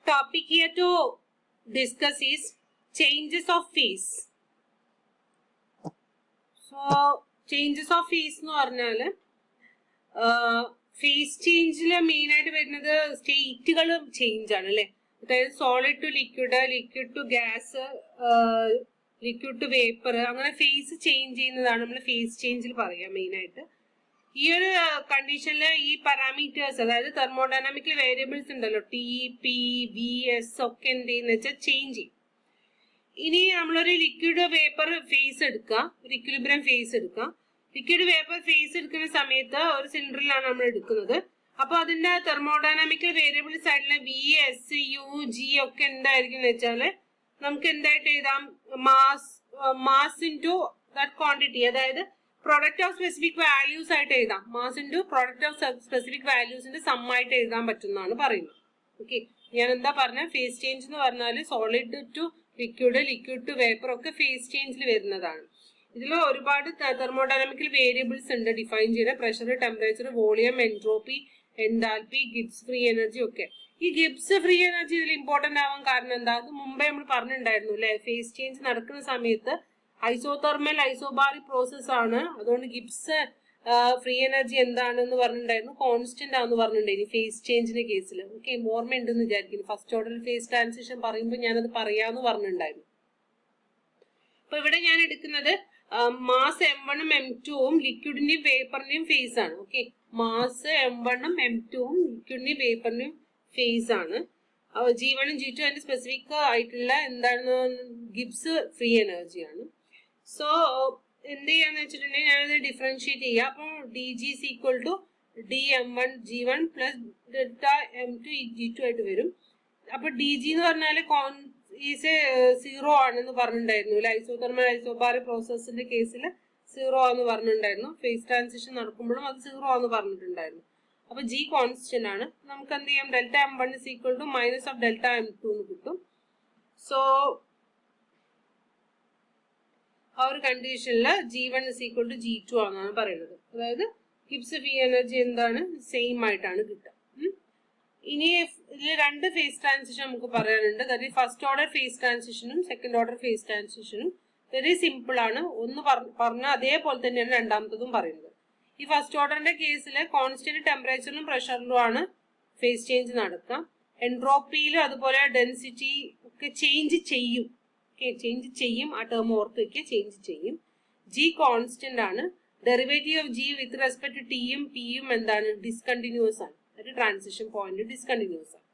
topic here to discuss is changes of phase. So changes of phase എന്ന് പറഞ്ഞാല് face ചേഞ്ചില് main ആയിട്ട് വരുന്നത് സ്റ്റേറ്റുകൾ change ആണ് അല്ലെ. അതായത് solid to liquid, liquid to gas, liquid to vapour, അങ്ങനെ ഫേസ് ചേഞ്ച് ചെയ്യുന്നതാണ് നമ്മൾ ഫേസ് ചേഞ്ചിൽ പറയാം മെയിൻ ആയിട്ട്. ഈ ഒരു കണ്ടീഷനിൽ ഈ പാരാമീറ്റേഴ്സ്, അതായത് തെർമോഡൈനാമിക്കൽ വേരിയബിൾസ് ഉണ്ടല്ലോ, ടി, പി, വി, എസ് ഒക്കെ എന്ത് ചെയ്യുന്ന വെച്ചാൽ ചേഞ്ച് ചെയ്യും. ഇനി നമ്മളൊരു ലിക്വിഡ് വേപ്പർ ഫേസ് എടുക്കുക, ഒരു ഇക്വിലിബ്രിയം ഫേസ് എടുക്കുക. ലിക്വിഡ് വേപ്പർ ഫേസ് എടുക്കുന്ന സമയത്ത് ഒരു സിലിണ്ടറിലാണ് നമ്മൾ എടുക്കുന്നത്. അപ്പൊ അതിന്റെ തെർമോഡൈനാമിക്കൽ വേരിയബിൾസ് ആയിട്ടുള്ള വി, എസ്, യു, ജി ഒക്കെ എന്തായിരിക്കും എന്ന് വെച്ചാല് നമുക്ക് എന്തായിട്ട് എഴുതാം, മാസ് ഇൻറ്റു ദാറ്റ് ക്വാണ്ടിറ്റി, അതായത് പ്രോഡക്റ്റ് ഓഫ് സ്പെസിഫിക് വാല്യൂസ് ആയിട്ട് എഴുതാം. Mass into product of specific വാല്യൂസിന്റെ സമ്മായിട്ട് എഴുതാൻ പറ്റുന്നതാണ് പറയുന്നത്. ഓക്കെ, ഞാൻ എന്താ പറഞ്ഞ, ഫേസ് ചേഞ്ച് എന്ന് പറഞ്ഞാൽ solid to liquid, liquid to vapour ഒക്കെ ഫേസ് ചേഞ്ചിൽ വരുന്നതാണ്. ഇതിൽ ഒരുപാട് തെർമോഡൈനാമിക്കൽ വേരിയബിൾസ് ഉണ്ട് ഡിഫൈൻ ചെയ്ത, pressure, temperature, volume, entropy, enthalpy, Gibbs free energy ഒക്കെ. ഈ ഗിബ്സ് ഫ്രീ എനർജി ഇതിൽ ഇമ്പോർട്ടന്റ് ആവാൻ കാരണം എന്താ, അത് മുമ്പേ നമ്മൾ പറഞ്ഞിട്ടുണ്ടായിരുന്നു അല്ലെ. ഫേസ് ചേഞ്ച് നടക്കുന്ന സമയത്ത് ഐസോതെർമൽ ഐസോബാറിക് പ്രോസസ് ആണ്. അതുകൊണ്ട് ഗിബ്സ് ഫ്രീ എനർജി എന്താണെന്ന് പറഞ്ഞിട്ടുണ്ടായിരുന്നു, കോൺസ്റ്റന്റ് ആണെന്ന് പറഞ്ഞിട്ടുണ്ടായിരുന്നു ഫേസ് ചേഞ്ചിന്റെ കേസിൽ. ഓക്കെ, ഓർമ്മയുണ്ടെന്ന് വിചാരിക്കുന്നു. ഫസ്റ്റ് ഓർഡർ ഫേസ് ട്രാൻസിഷൻ പറയുമ്പോൾ ഞാനത് പറയാന്ന് പറഞ്ഞിട്ടുണ്ടായിരുന്നു. അപ്പൊ ഇവിടെ ഞാൻ എടുക്കുന്നത് മാസ് M1ഉം M2ഉം ലിക്വിഡിന്റെയും വേപ്പറിന്റെയും ഫേസ് ആണ്. ഓക്കെ, മാസ് M1ഉം M2ഉം ലിക്വിഡിന്റെയും വേപ്പറിന്റെയും ഫേസ് ആണ്. G1ഉം G2 അതിന്റെ സ്പെസിഫിക് ആയിട്ടുള്ള എന്താണ് ഗിബ്സ് ഫ്രീ എനർജി ആണ്. സോ എന്ത് ചെയ്യാന്ന് വെച്ചിട്ടുണ്ടെങ്കിൽ ഞാനത് ഡിഫറൻഷിയേറ്റ് ചെയ്യാം. അപ്പൊ dg is equal to dm1 g1 plus delta m2 g2 ആയിട്ട് വരും. അപ്പൊ dg എന്ന് പറഞ്ഞാല് സീറോ ആണെന്ന് പറഞ്ഞിട്ടുണ്ടായിരുന്നു അല്ലെ. ഐസോതെർമൽ ഐസോബാറിക് പ്രോസസ്സിന്റെ കേസിൽ സീറോ ആണെന്ന് പറഞ്ഞിട്ടുണ്ടായിരുന്നു. ഫേസ് ട്രാൻസിഷൻ നടക്കുമ്പോഴും അത് സീറോ ആണെന്ന് പറഞ്ഞിട്ടുണ്ടായിരുന്നു. അപ്പൊ ജി കോൺസ്റ്റന്റ് ആണ്. നമുക്ക് എന്ത് ചെയ്യാം, delta m1 is equal to minus of delta m2 എന്ന് കിട്ടും. സോ ആ ഒരു കണ്ടീഷനിൽ G1 is equal to G2 ആണെന്നാണ് പറയുന്നത്. അതായത് ഗിബ്സ് ഫ്രീ എനർജി എന്താണ്, സെയിം ആയിട്ടാണ് കിട്ടുക. ഇനി ഇതിൽ രണ്ട് ഫേസ് ട്രാൻസിഷൻ നമുക്ക് പറയാനുണ്ട്. That is first order phase ട്രാൻസിഷനും സെക്കൻഡ് ഓർഡർ ഫേസ് ട്രാൻസിഷനും. വെരി സിമ്പിൾ ആണ്. ഒന്ന് പറഞ്ഞ അതേപോലെ തന്നെയാണ് രണ്ടാമത്തതും പറയുന്നത്. ഈ ഫസ്റ്റ് ഓർഡറിന്റെ കേസിൽ കോൺസ്റ്റന്റ് ടെമ്പറേച്ചറിലും പ്രഷറിലും ആണ് ഫേസ് ചേഞ്ച് നടക്കുക. എൻട്രോപ്പിയിലും അതുപോലെ ഡെൻസിറ്റി ഒക്കെ ചേഞ്ച് ചെയ്യും. ചേഞ്ച് ചെയ്യും, ആ ടേം ഓർത്ത് വെക്കുക, ചേഞ്ച് ചെയ്യും. ജി കോൺസ്റ്റന്റ് ആണ്. Derivative of G with respect to ടിയും പിയും എന്താണ്, ഡിസ്കണ്ടിന്യൂസ് ആണ്. ഒരു ട്രാൻസിഷൻ പോയിന്റ് ഡിസ്കണ്ടിന്യൂസ് ആണ്.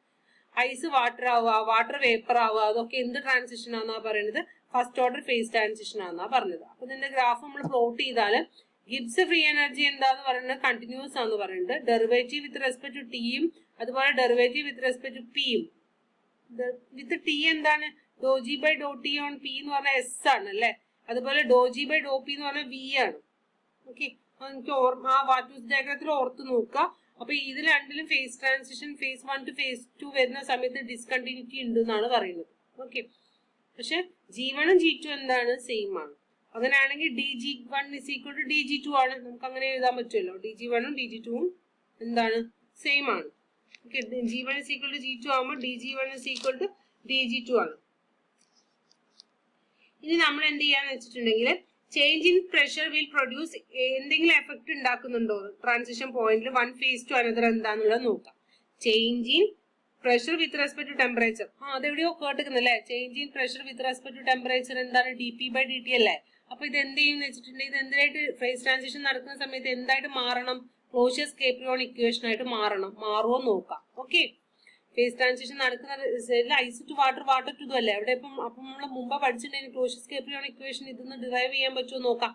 ഐസ് വാട്ടർ ആവുക, വാട്ടർ വേപ്പർ ആവുക, അതൊക്കെ എന്ത് ട്രാൻസിഷൻ ആണെന്നാ പറയുന്നത്, ഫസ്റ്റ് ഓർഡർ ഫേസ് ട്രാൻസിഷൻ ആണെന്നാ പറഞ്ഞത്. അപ്പൊ ഇതിന്റെ ഗ്രാഫ് നമ്മൾ പ്ലോട്ട് ചെയ്താൽ ഗിബ്സ് ഫ്രീ എനർജി എന്താന്ന് പറയുന്നത് കണ്ടിന്യൂസ് ആണെന്ന് പറയുന്നത്. ഡെറിവേറ്റീവ് വിത്ത് റെസ്പെക്ട് ടു ടിയും അതുപോലെ ഡെറിവേറ്റീവ് വിത്ത് റെസ്പെക്ട് ടു പിയും. വിത്ത് ടി എന്താണ്, ഡോ ജി ബൈ ഡോ ടി ഓൺ പി എന്ന് പറഞ്ഞാൽ എസ് ആണ് അല്ലെ. അതുപോലെ ഡോ ജി ബൈ ഡോ പി എന്ന് പറഞ്ഞാൽ വി ആണ്. ഓക്കെ, എനിക്ക് ആ വാട്ടൂസ് ഡയഗ്രത്തിൽ ഓർത്ത് നോക്കുക. അപ്പൊ ഇതിൽ രണ്ടിലും phase transition phase 1 to phase 2 വരുന്ന സമയത്ത് ഡിസ്കണ്ടിന്യൂറ്റി ഉണ്ട് എന്നാണ് പറയുന്നത്. ഓക്കെ, പക്ഷെ G1ഉം G2 എന്താണ്, സെയിം ആണ്. അങ്ങനെയാണെങ്കിൽ dg1 is equal to dg2 ആണ്. നമുക്ക് അങ്ങനെ എഴുതാൻ പറ്റുമല്ലോ. dg1ഉം dg2ഉം എന്താണ്, സെയിം ആണ്. Okay, G1 is equal to G2 ആകുമ്പോൾ dg1 is equal to dg2 ആണ്. ഇനി നമ്മൾ എന്ത് ചെയ്യാന്ന് വെച്ചിട്ടുണ്ടെങ്കിൽ change in pressure will produce എന്തെങ്കിലും എഫക്ട് ഉണ്ടാക്കുന്നുണ്ടോ ട്രാൻസിഷൻ പോയിന്റിൽ വൺ ഫേസ് ടു അനദർ എന്താന്നുള്ളത് നോക്കാം. Change in pressure with respect to temperature. അതെവിടെയോ കേട്ടിരിക്കുന്നല്ലേ. Change in pressure with respect to temperature എന്താണ്, dp/dt അല്ലേ. അപ്പൊ ഇത് എന്ത് ചെയ്യുന്ന വെച്ചിട്ടുണ്ടെങ്കിൽ ഇത് എന്തിനായിട്ട് ഫേസ് ട്രാൻസിഷൻ നടക്കുന്ന സമയത്ത് എന്തായിട്ട് മാറണം, ക്ലോഷ്യസ്-കേപ്രിയോൺ ഇക്വേഷൻ ആയിട്ട് മാറുമോ നോക്കാം. ഓക്കെ, ഫേസ് ട്രാൻസിഷൻ നടക്കുന്ന ice to water, water to അല്ലേ. അവിടെ ഇപ്പം അപ്പം നമ്മൾ മുമ്പ് പഠിച്ചിട്ടുണ്ടെങ്കിൽ ക്ലോഷ്യസ്-കേപ്രിയോൺ ഇക്വേഷൻ ഇതൊന്ന് ഡിറൈവ് ചെയ്യാൻ പറ്റുമോ നോക്കാം.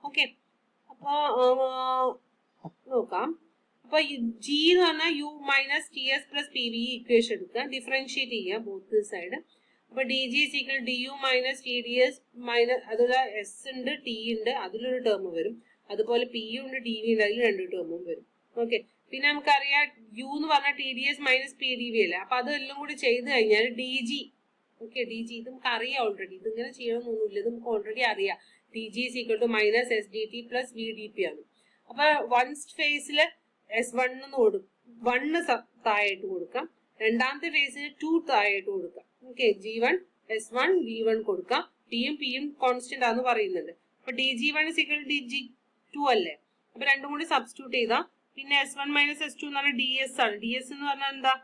ഓക്കെ, അപ്പൊ നോക്കാം. അപ്പൊ ജി എന്ന് പറഞ്ഞാൽ U minus T S plus P V equation എടുക്കുക, ഡിഫറൻഷിയേറ്റ് ചെയ്യുക ബോത്ത് സൈഡ്. അപ്പൊ d G is equal d U minus T d S minus അതിൽ എസ് ഉണ്ട്, ടി ഉണ്ട്, അതിലൊരു ടേം വരും. അതുപോലെ പി യു ഉണ്ട്, ടി വി ഉണ്ട്, അതിൽ രണ്ട് ടേമും വരും. ഓക്കെ, പിന്നെ നമുക്കറിയാം യു എന്ന് പറഞ്ഞാൽ T d S minus P d V അല്ലേ. അപ്പൊ അതെല്ലാം കൂടി ചെയ്ത് കഴിഞ്ഞാൽ d G. Okay, d G ഇത് നമുക്ക് അറിയാം ഓൾറെഡി, ഇതിങ്ങനെ ചെയ്യണമെന്നൊന്നുമില്ല, ഇത് നമുക്ക് ഓൾറെഡി അറിയാം. D G is equal to minus S d T plus V d P ആണ്. അപ്പൊ വൺ ഫേസില് S1 1 താഴെയായിട്ട് കൊടുക്കാം, രണ്ടാമത്തെ ഫേസിന് 2 താഴെയായിട്ട് കൊടുക്കാം. ഓക്കെ, G1 S1 V1 കൊടുക്കാം. ടിയും പിയും കോൺസ്റ്റന്റ് ആണെന്ന് പറയുന്നുണ്ട്. അപ്പൊ DG1 DG2 അല്ലേ? അപ്പൊ രണ്ടും കൂടി സബ്സ്റ്റിറ്റ്യൂട്ട് ചെയ്താ പിന്നെ S1 - S2 എന്ന് പറഞ്ഞാൽ DS ആണ്. DS എന്ന് പറഞ്ഞാൽ എന്താ?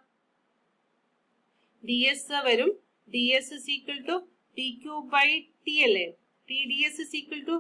DS വരും. DS is equal to DQ by T അല്ലേ? TDS is equal to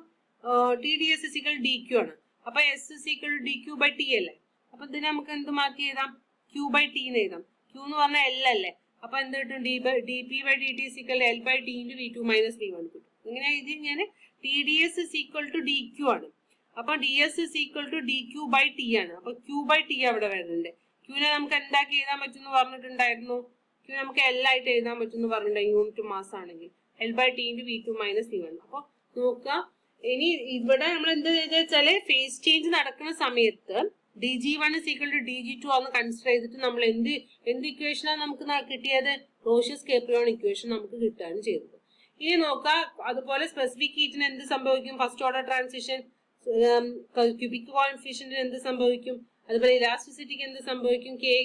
DQ ആണ്. അപ്പൊ S is equal to DQ by T അല്ലേ? അപ്പൊ ഇതിനെ നമുക്ക് എന്ത് മാറ്റി എഴുതാം? Q by T എന്ന് എഴുതാം. Q എന്ന് പറഞ്ഞാൽ L അല്ലേ? അപ്പൊ എന്ത് കിട്ടും? DP by DT is equal to L by T into V2 minus V1 കിട്ടും. ഇങ്ങനെ എഴുതി ഞാൻ TDS is equal to DQ ആണ്. അപ്പൊ DS is equal to DQ by T ആണ്. അപ്പൊ Q by T അവിടെ വരുന്നുണ്ട്. Qനെ നമുക്ക് എന്താക്കി എഴുതാൻ പറ്റുമെന്ന് പറഞ്ഞിട്ടുണ്ടായിരുന്നു? Q നമുക്ക് L ആയിട്ട് എഴുതാൻ പറ്റുമെന്ന് പറഞ്ഞിട്ടുണ്ടായി യൂണിറ്റ് മാസ് ആണെങ്കിൽ. L by T into V2 minus V1. അപ്പൊ നോക്കുക, ഇനി ഇവിടെ നമ്മൾ എന്ത് വെച്ചാല് ഫേസ് ചേഞ്ച് നടക്കുന്ന സമയത്ത് DG1 is equal to DG2 ആണെന്ന് കൺസിഡർ ചെയ്തിട്ട് നമ്മൾ എന്ത് ഇക്വേഷനാണ് നമുക്ക് കിട്ടിയത്? ക്ലോഷ്യസ്-കാപ്രിയോൺ ഇക്വേഷൻ നമുക്ക് കിട്ടുകയാണ് ചെയ്തത്. ഇനി നോക്കാം, അതുപോലെ സ്പെസിഫിക് ഹീറ്റിന് എന്ത് സംഭവിക്കും? ഫസ്റ്റ് ഓർഡർ ട്രാൻസിഷൻ, ക്യൂബിക് കോഎഫിഷ്യന്റിന് എന്ത് സംഭവിക്കും? അതുപോലെ ഇലാസ്റ്റിസിറ്റിക്ക് എന്ത് സംഭവിക്കും? കെ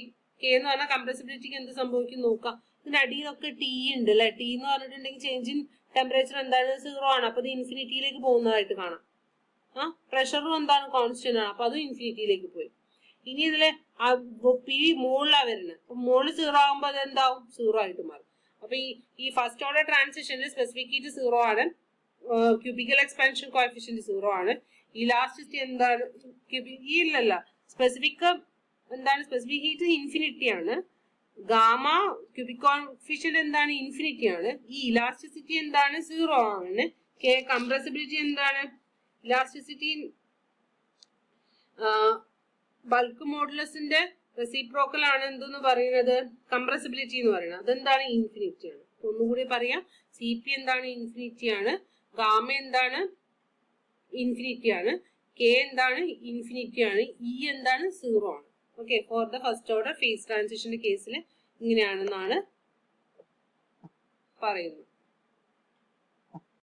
എന്ന് പറഞ്ഞാൽ കംപ്രസിബിലിറ്റിക്ക് എന്ത് സംഭവിക്കും നോക്കാം. ഇതിന്റെ അടിയിലൊക്കെ ടി ഉണ്ട് അല്ലെ? ടി എന്ന് പറഞ്ഞിട്ടുണ്ടെങ്കിൽ ചേഞ്ച് ഇൻ ടെമ്പറേച്ചർ എന്താണ്? 0 ആണ്. അപ്പൊ ഇത് ഇൻഫിനിറ്റിയിലേക്ക് പോകുന്നതായിട്ട് കാണാം. പ്രഷറും എന്താണ്? കോൺസ്റ്റന്റ് ആണ്. അപ്പൊ അത് ഇൻഫിനിറ്റിയിലേക്ക് പോയി. ഇനി ഇതില് പി മുകളിലാ വരുന്നത്. അപ്പൊ മുകളിൽ 0 ആകുമ്പോൾ അത് എന്താവും? 0 ആയിട്ട് മാറും. അപ്പൊ ഈ ഫസ്റ്റ് ഓർഡർ ട്രാൻസിഷനിൽ സ്പെസിഫിക് ഹീറ്റ് 0 ആണ്, ക്യൂബിക്കൽ എക്സ്പാൻഷൻ കോഎഫിഷ്യന്റ് 0 ആണ്. ഇലാസ്റ്റിസിറ്റി എന്താണ്? ഇല്ലല്ല, സ്പെസിഫിക് എന്താണ്? സ്പെസിഫിക് ഹീറ്റ് ഇൻഫിനിറ്റി ആണ്. ഗാമ ക്യൂബിക് കോഎഫിഷ്യന്റ് എന്താണ്? ഇൻഫിനിറ്റി ആണ്. ഈ ഇലാസ്റ്റിസിറ്റി എന്താണ്? 0 ആണ്. കംപ്രസിബിലിറ്റി എന്താണ്? ഇലാസ്റ്റിസിറ്റി ബൾക്ക് മോഡുലസിന്റെ റെസിപ്രോക്കൽ ആണ് എന്തെന്ന് പറയുന്നത്? കംപ്രസിബിലിറ്റി എന്ന് പറയുന്നത്. അതെന്താണ്? ഇൻഫിനിറ്റി ആണ്. ഒന്നുകൂടി പറയാം, CP എന്താണ്? ഇൻഫിനിറ്റി ആണ്. ഗാമ എന്താണ്? ഇൻഫിനിറ്റി ആണ്. K എന്താണ്? ഇൻഫിനിറ്റി ആണ്. E എന്താണ്? 0 ആണ്. Okay, for the first order phase ട്രാൻസിഷന്റെ കേസിൽ ഇങ്ങനെയാണെന്നാണ് പറയുന്നത്.